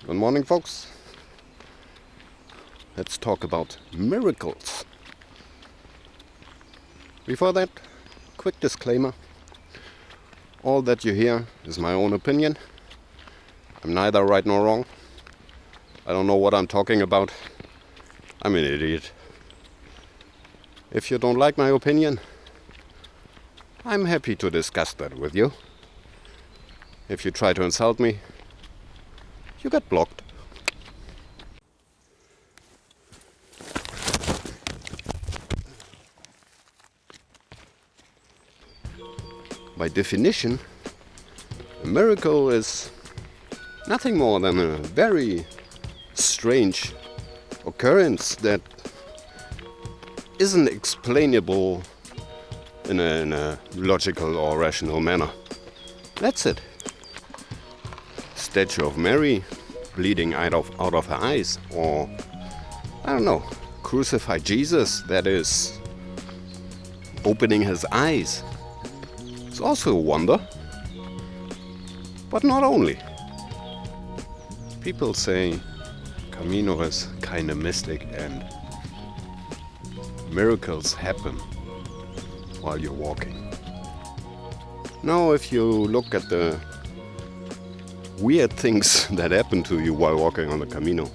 Good morning, folks. Let's talk about miracles. Before that, quick disclaimer. All that you hear is my own opinion. I'm neither right nor wrong. I don't know what I'm talking about. I'm an idiot. If you don't like my opinion, I'm happy to discuss that with you. If you try to insult me, you get blocked. By definition, a miracle is nothing more than a very strange occurrence that isn't explainable in a logical or rational manner. That's it. Statue of Mary bleeding out of her eyes, or I don't know, crucified Jesus that is opening his eyes. It's also a wonder, but not only. People say Camino is kinda mystic and miracles happen while you're walking. Now, if you look at the weird things that happen to you while walking on the Camino,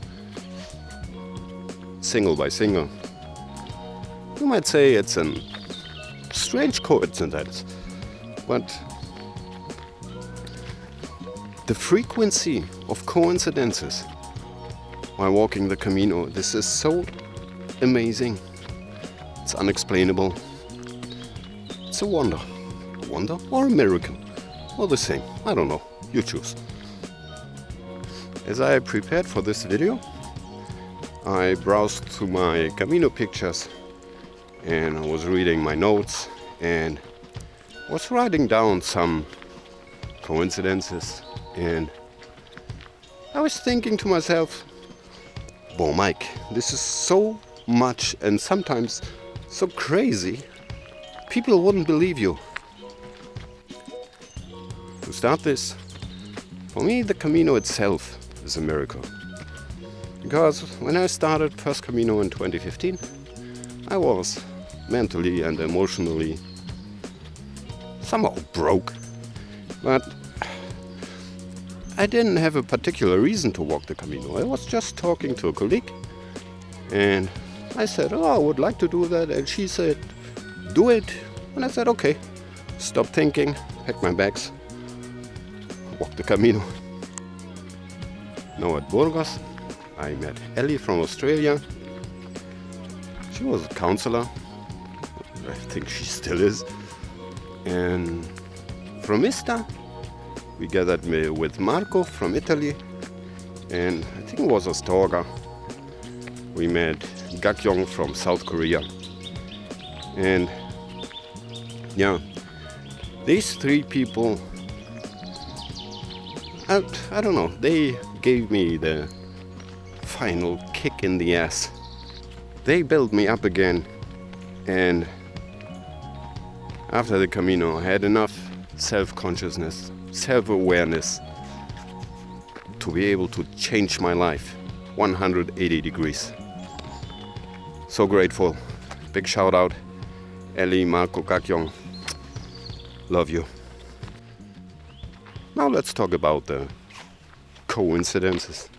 single by single, you might say it's a strange coincidence, but the frequency of coincidences while walking the Camino, this is so amazing. It's unexplainable. It's a wonder. A wonder or a miracle, or the same. I don't know. You choose. As I prepared for this video, I browsed through my Camino pictures and I was reading my notes and was writing down some coincidences, and I was thinking to myself, "Whoa, Mike, this is so much and sometimes so crazy, people wouldn't believe you." To start this, for me the Camino itself is a miracle. Because when I started first Camino in 2015, I was mentally and emotionally somehow broke. But I didn't have a particular reason to walk the Camino. I was just talking to a colleague and I said, "Oh, I would like to do that." And she said, "Do it." And I said, "Okay." Stop thinking, pack my bags, walk the Camino. Now at Burgos, I met Ellie from Australia. She was a counselor. I think she still is. And from Ista, we gathered with Marco from Italy. And I think it was Astorga. We met Gakyong from South Korea. And yeah, these three people, I don't know, they gave me the final kick in the ass. They built me up again, and after the Camino I had enough self-consciousness, self-awareness to be able to change my life 180 degrees. So grateful. Big shout out, Ellie, Marco, Gakyong. Love you. Now let's talk about the coincidences.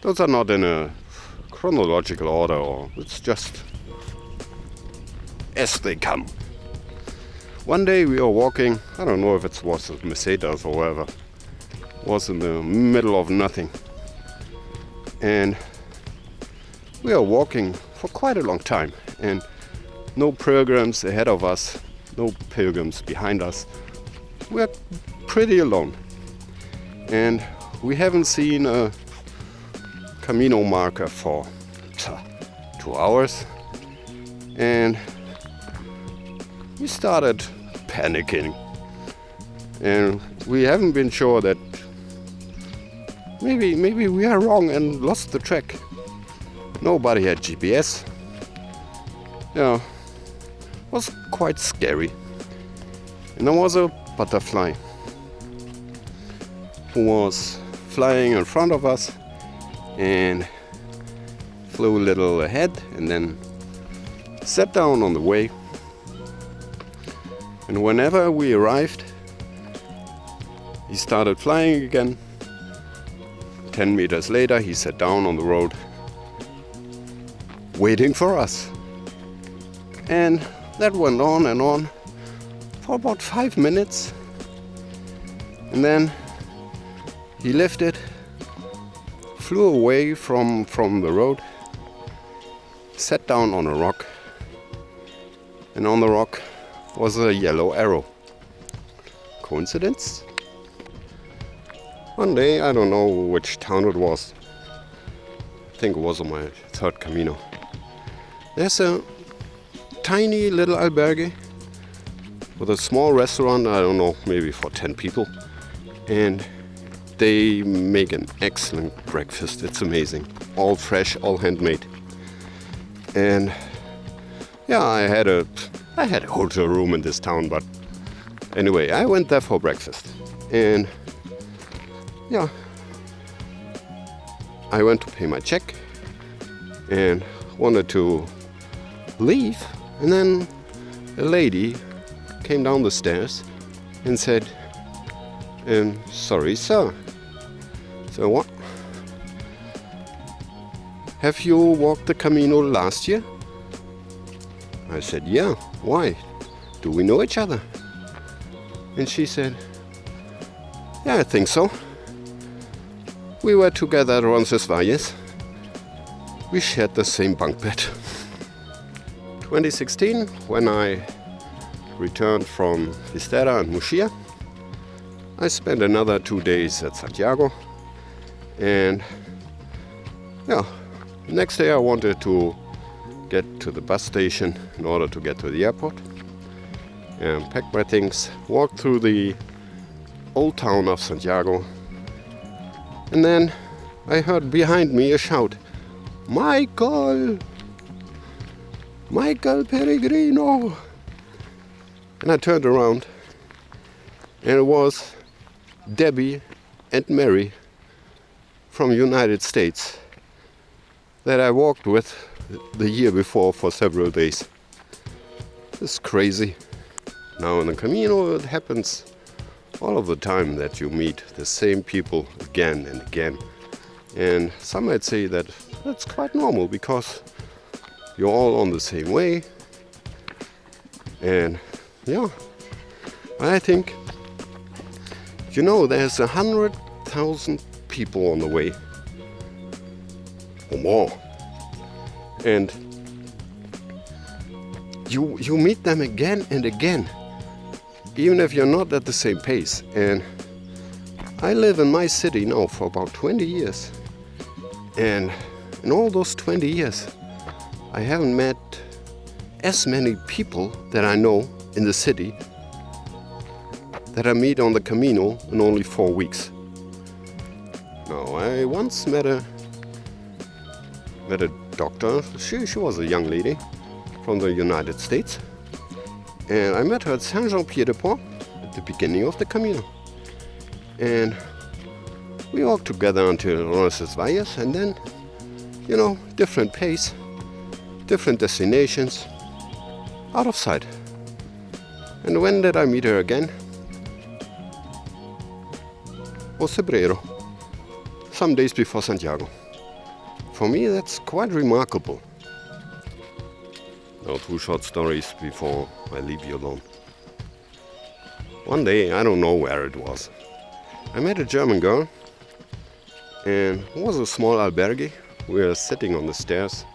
Those are not in a chronological order, or it's just as they come. One day we were walking, I don't know if it was Mercedes or wherever, was in the middle of nothing. And we are walking for quite a long time, and no pilgrims ahead of us, no pilgrims behind us. We're pretty alone. And we haven't seen a Camino marker for 2 hours. And we started panicking. And we haven't been sure that maybe we are wrong and lost the track. Nobody had GPS. Yeah, it was quite scary. And there was a butterfly who was flying in front of us and flew a little ahead and then sat down on the way. And whenever we arrived, he started flying again. 10 meters later, he sat down on the road, waiting for us. And that went on for about 5 minutes. And then he lifted, flew away from the road, sat down on a rock. And on the rock was a yellow arrow. Coincidence? One day, I don't know which town it was. I think it was on my third Camino. There's a tiny little albergue with a small restaurant, I don't know, maybe for 10 people. And they make an excellent breakfast. It's amazing. All fresh, all handmade. And yeah, I had a hotel room in this town, but anyway, I went there for breakfast. And yeah, I went to pay my check and wanted to leave. And then a lady came down the stairs and said, sorry, sir. So what? Have you walked the Camino last year? I said, yeah. Why? Do we know each other? And she said, yeah, I think so. We were together at Roncesvalles. We shared the same bunk bed. 2016, when I returned from Fistera and Muxía, I spent another 2 days at Santiago. And yeah, next day I wanted to get to the bus station in order to get to the airport. And packed my things, walked through the old town of Santiago. And then I heard behind me a shout, Michael! Michael Peregrino! And I turned around, and it was Debbie and Mary from United States that I walked with the year before for several days. It's crazy. Now in the Camino it happens all of the time that you meet the same people again and again. And some might say that that's quite normal because you're all on the same way. And yeah, I think, there's 100,000 people on the way or more. And you meet them again and again, even if you're not at the same pace. And I live in my city now for about 20 years. And in all those 20 years, I haven't met as many people that I know in the city that I meet on the Camino in only 4 weeks. Now, I once met a doctor. She was a young lady from the United States. And I met her at Saint-Jean-Pied-de-Port at the beginning of the Camino. And we walked together until Roncesvalles, and then, different pace, different destinations, out of sight. And when did I meet her again? Was Febrero, some days before Santiago. For me, that's quite remarkable. Now, 2 short stories before I leave you alone. One day, I don't know where it was, I met a German girl, and it was a small albergue. We were sitting on the stairs,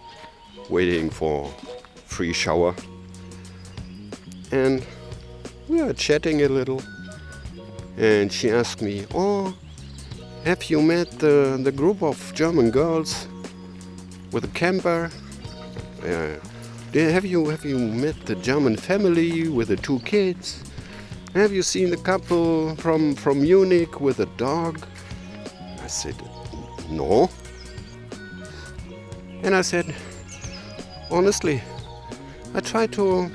waiting for free shower. And we were chatting a little, and she asked me, "Oh, have you met the group of German girls with a camper? Have you met the German family with the 2 kids? Have you seen the couple from Munich with a dog?" I said, "No." And I said, honestly, I try to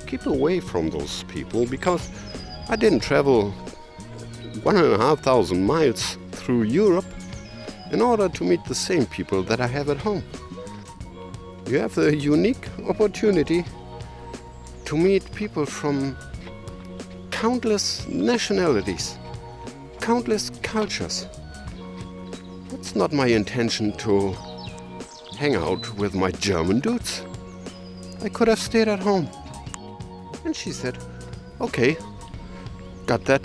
keep away from those people because I didn't travel 1,500 miles through Europe in order to meet the same people that I have at home. You have the unique opportunity to meet people from countless nationalities, countless cultures. It's not my intention to hang out with my German dudes. I could have stayed at home. And she said, okay, got that.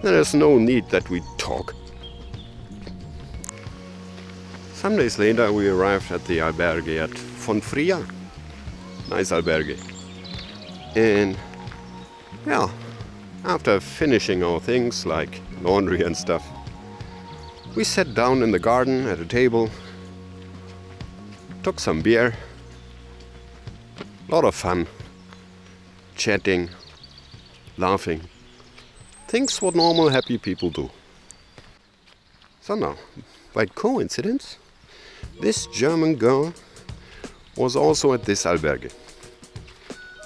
There's no need that we talk. Some days later we arrived at the albergue at Von Fria. Nice albergue. And yeah, after finishing our things like laundry and stuff, we sat down in the garden at a table, took some beer, a lot of fun, chatting, laughing, things what normal happy people do. So now, by coincidence, this German girl was also at this albergue.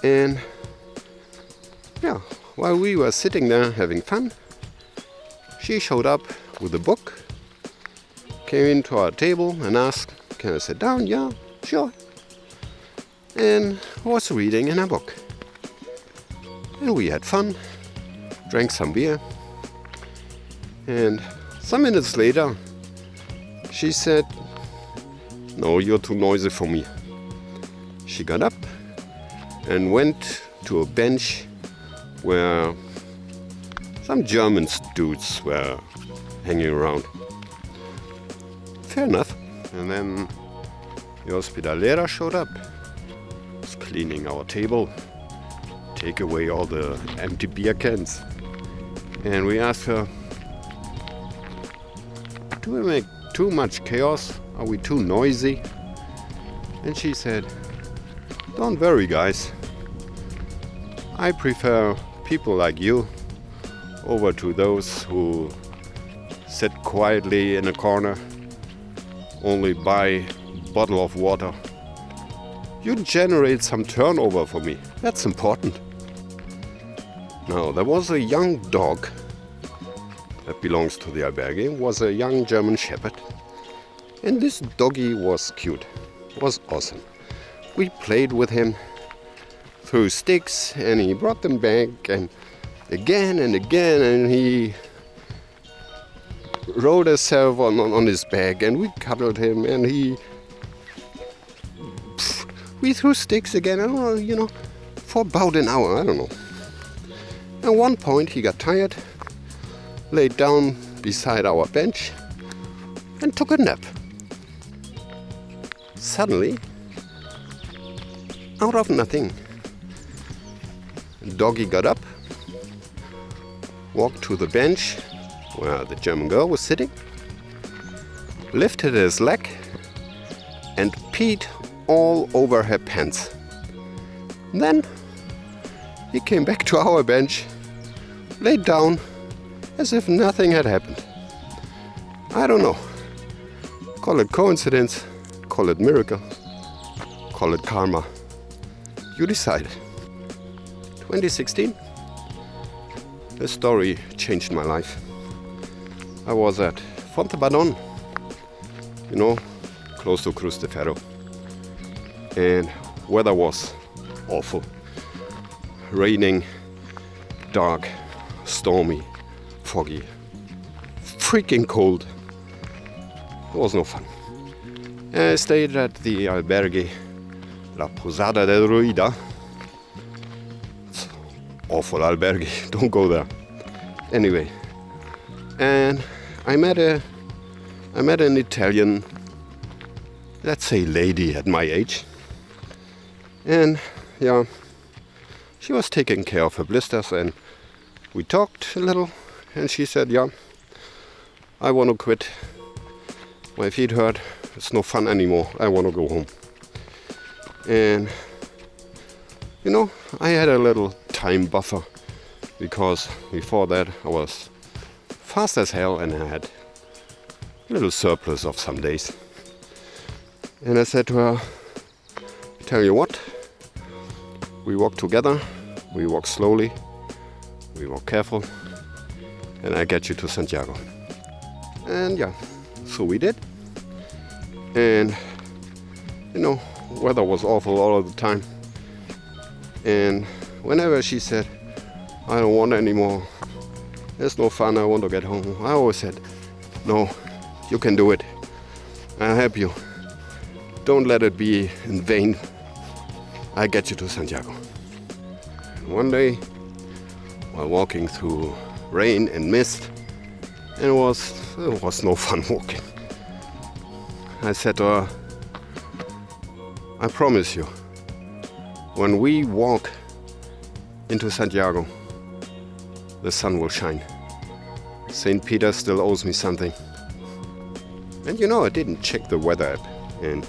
And yeah, while we were sitting there having fun, she showed up with a book, came into our table and asked, can I sit down? Yeah, sure. And was reading in a book. And we had fun, drank some beer. And some minutes later, she said, no, you're too noisy for me. She got up and went to a bench where some German dudes were hanging around. Fair enough. And then the hospitalera showed up. Was cleaning our table, take away all the empty beer cans. And we asked her, do we make too much chaos? Are we too noisy? And she said, don't worry guys. I prefer people like you over to those who sit quietly in a corner, only buy a bottle of water. You generate some turnover for me. That's important. Now, there was a young dog that belongs to the albergue, was a young German shepherd. And this doggy was cute, was awesome. We played with him, threw sticks, and he brought them back, and again, and he rolled himself on his back, and we cuddled him, and we threw sticks again, for about an hour, I don't know. At one point he got tired, laid down beside our bench, and took a nap. Suddenly, out of nothing, doggy got up, walked to the bench where the German girl was sitting, lifted his leg, and peed all over her pants. Then he came back to our bench, laid down as if nothing had happened. I don't know. Call it coincidence, call it miracle, call it karma. You decide. 2016, this story changed my life. I was at Fontebadon, close to Cruz de Ferro. And weather was awful. Raining, dark, stormy, foggy, freaking cold. It was no fun. I stayed at the albergue La Posada del Ruida. It's awful albergue, don't go there. Anyway, and I met an Italian, let's say lady at my age. And yeah, she was taking care of her blisters, and we talked a little, and she said, yeah, I want to quit. My feet hurt, it's no fun anymore, I want to go home. And I had a little time buffer, because before that I was fast as hell and I had a little surplus of some days. And I said to her, tell you what, we walk together, we walk slowly, we walk careful, and I get you to Santiago. And yeah, So we did. And, weather was awful all of the time. And whenever she said, I don't want anymore, it's no fun, I want to get home, I always said, no, you can do it. I'll help you. Don't let it be in vain. I'll get you to Santiago. One day, while walking through rain and mist, and it was no fun walking, I said to her, I promise you, when we walk into Santiago, the sun will shine. St. Peter still owes me something. And I didn't check the weather app. And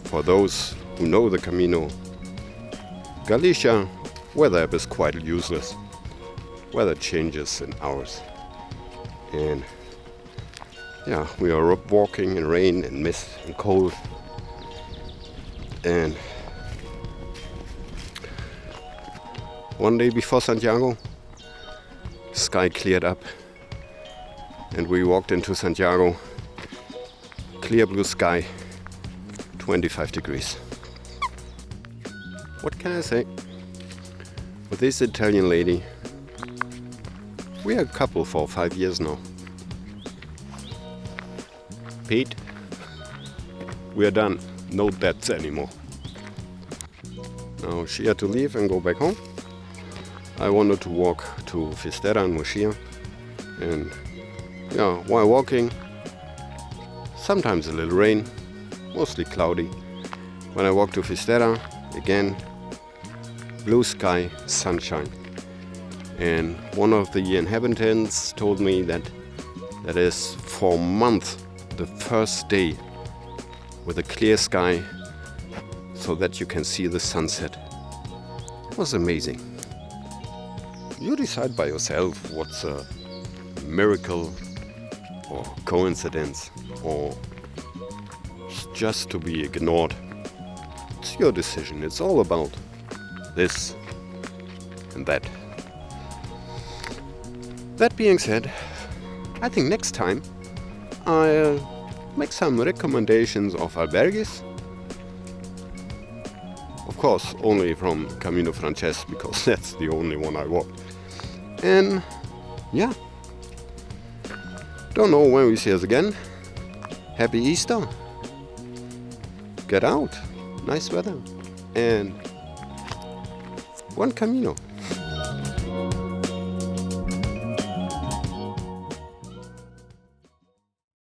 for those who know the Camino, Galicia weather app is quite useless. Weather changes in hours. And we are walking in rain and mist and cold. And one day before Santiago, sky cleared up and we walked into Santiago. Clear blue sky, 25 degrees. What can I say? With this Italian lady, we are a couple for 5 years now. Pete, we are done. No debts anymore. Now she had to leave and go back home. I wanted to walk to Fisterra and Murcia. And while walking, sometimes a little rain, mostly cloudy. When I walked to Fisterra, again, blue sky, sunshine. And one of the inhabitants told me that is for a month the first day with a clear sky so that you can see the sunset. It was amazing. You decide by yourself what's a miracle or coincidence or just to be ignored. It's your decision. It's all about this and that. That being said, I think next time I'll make some recommendations of albergues. Of course, only from Camino Frances, because that's the only one I walked. And don't know when we see us again. Happy Easter. Get out. Nice weather. And buen camino.